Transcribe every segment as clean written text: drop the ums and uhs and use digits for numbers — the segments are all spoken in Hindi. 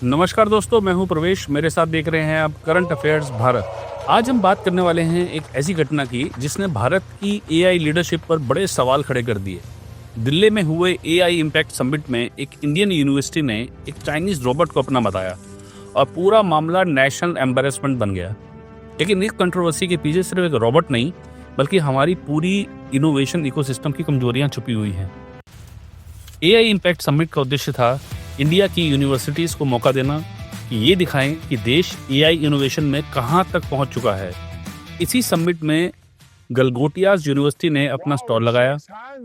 नमस्कार दोस्तों, मैं हूं प्रवेश। मेरे साथ देख रहे हैं आप करंट अफेयर्स भारत। आज हम बात करने वाले हैं एक ऐसी घटना की जिसने भारत की एआई लीडरशिप पर बड़े सवाल खड़े कर दिए। दिल्ली में हुए एआई इम्पैक्ट समिट में एक इंडियन यूनिवर्सिटी ने एक चाइनीज रोबोट को अपना बताया और पूरा मामला नेशनल एम्बेरसमेंट बन गया। लेकिन इस कंट्रोवर्सी के पीछे सिर्फ एक रोबोट नहीं, बल्कि हमारी पूरी इनोवेशन इकोसिस्टम की कमजोरियां छुपी हुई हैं। एआई इम्पैक्ट समिट का उद्देश्य था इंडिया की यूनिवर्सिटीज़ को मौका देना कि ये दिखाएं कि देश एआई इनोवेशन में कहां तक पहुंच चुका है। इसी समिट में गलगोटियाज यूनिवर्सिटी ने अपना स्टॉल लगाया।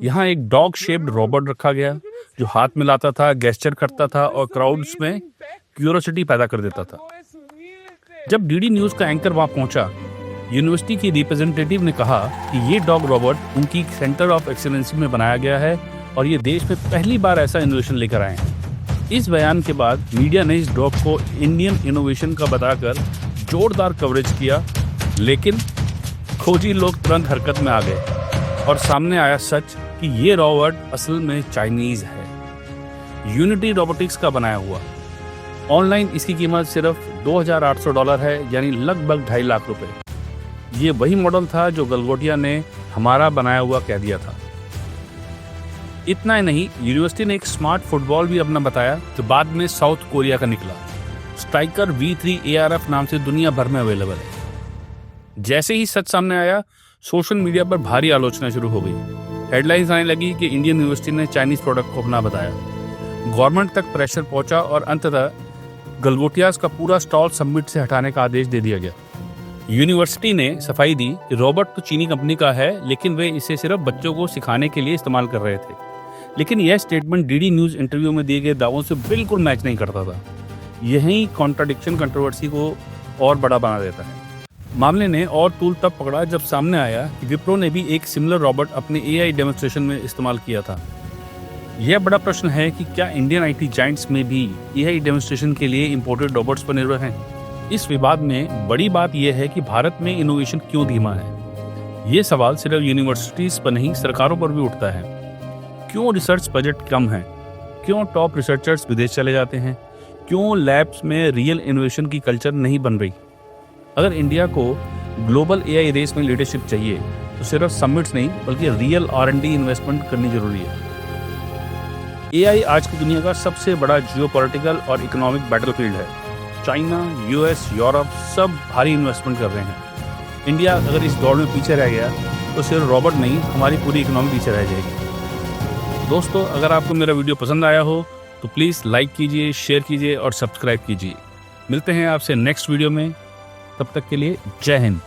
यहां एक डॉग शेप्ड रोबोट रखा गया जो हाथ मिलाता था, गेस्चर करता था और क्राउड्स में क्यूरियोसिटी पैदा कर देता था। जब डीडी न्यूज़ का एंकर वहां पहुंचा, यूनिवर्सिटी की रिप्रेजेंटेटिव ने कहा कि ये डॉग रोबोट उनकी सेंटर ऑफ एक्सीलेंसी में बनाया गया है और ये देश में पहली बार ऐसा इनोवेशन लेकर आए हैं। इस बयान के बाद मीडिया ने इस डॉग को इंडियन इनोवेशन का बताकर जोरदार कवरेज किया, लेकिन खोजी लोग तुरंत हरकत में आ गए और सामने आया सच कि ये रोबोट असल में चाइनीज है, यूनिटी रोबोटिक्स का बनाया हुआ। ऑनलाइन इसकी कीमत सिर्फ $2,800 है, यानी लगभग 2.5 लाख रुपए। ये वही मॉडल था जो गलगोटिया ने हमारा बनाया हुआ कह दिया था। इतना ही नहीं, यूनिवर्सिटी ने एक स्मार्ट फुटबॉल भी अपना बताया जो बाद में साउथ कोरिया का निकला। स्ट्राइकर V3 ARF नाम से दुनिया भर में अवेलेबल है। जैसे ही सच सामने आया, सोशल मीडिया पर भारी आलोचना शुरू हो गई। हेडलाइंस आने लगी कि इंडियन यूनिवर्सिटी ने चाइनीज प्रोडक्ट को अपना बताया। गवर्नमेंट तक प्रेशर पहुंचा और अंततः गलगोटियाज का पूरा स्टॉल समिट से हटाने का आदेश दे दिया गया। यूनिवर्सिटी ने सफाई दी कि रोबोट तो चीनी कंपनी का है, लेकिन वे इसे सिर्फ बच्चों को सिखाने के लिए इस्तेमाल कर रहे थे। लेकिन यह स्टेटमेंट डीडी न्यूज़ इंटरव्यू में दिए गए दावों से बिल्कुल मैच नहीं करता था। यही कॉन्ट्राडिक्शन कंट्रोवर्सी को और बड़ा बना देता है। मामले ने और तूल तब पकड़ा जब सामने आया कि विप्रो ने भी एक सिमिलर रोबोट अपने एआई डेमोन्स्ट्रेशन में इस्तेमाल किया था। यह बड़ा प्रश्न है कि क्या इंडियन आईटी जायंट्स में भी एआई डेमोन्स्ट्रेशन के लिए इंपोर्टेड रोबोट्स पर निर्भर हैं? इस विवाद में बड़ी बात यह है कि भारत में इनोवेशन क्यों धीमा है। ये सवाल सिर्फ यूनिवर्सिटीज पर नहीं, सरकारों पर भी उठता है। क्यों रिसर्च बजट कम है? क्यों टॉप रिसर्चर्स विदेश चले जाते हैं? क्यों लैब्स में रियल इनोवेशन की कल्चर नहीं बन रही? अगर इंडिया को ग्लोबल एआई रेस में लीडरशिप चाहिए तो सिर्फ समिट्स नहीं, बल्कि रियल R&D इन्वेस्टमेंट करनी जरूरी है। एआई आज की दुनिया का सबसे बड़ा जियोपॉलिटिकल और इकोनॉमिक बैटलफील्ड है। चाइना, US, यूरोप सब भारी इन्वेस्टमेंट कर रहे हैं। इंडिया अगर इस दौड़ में पीछे रह गया तो सिर्फ रोबोट नहीं, हमारी पूरी इकोनॉमी पीछे रह जाएगी। दोस्तों, अगर आपको मेरा वीडियो पसंद आया हो तो प्लीज़ लाइक कीजिए, शेयर कीजिए और सब्सक्राइब कीजिए। मिलते हैं आपसे नेक्स्ट वीडियो में। तब तक के लिए जय हिंद।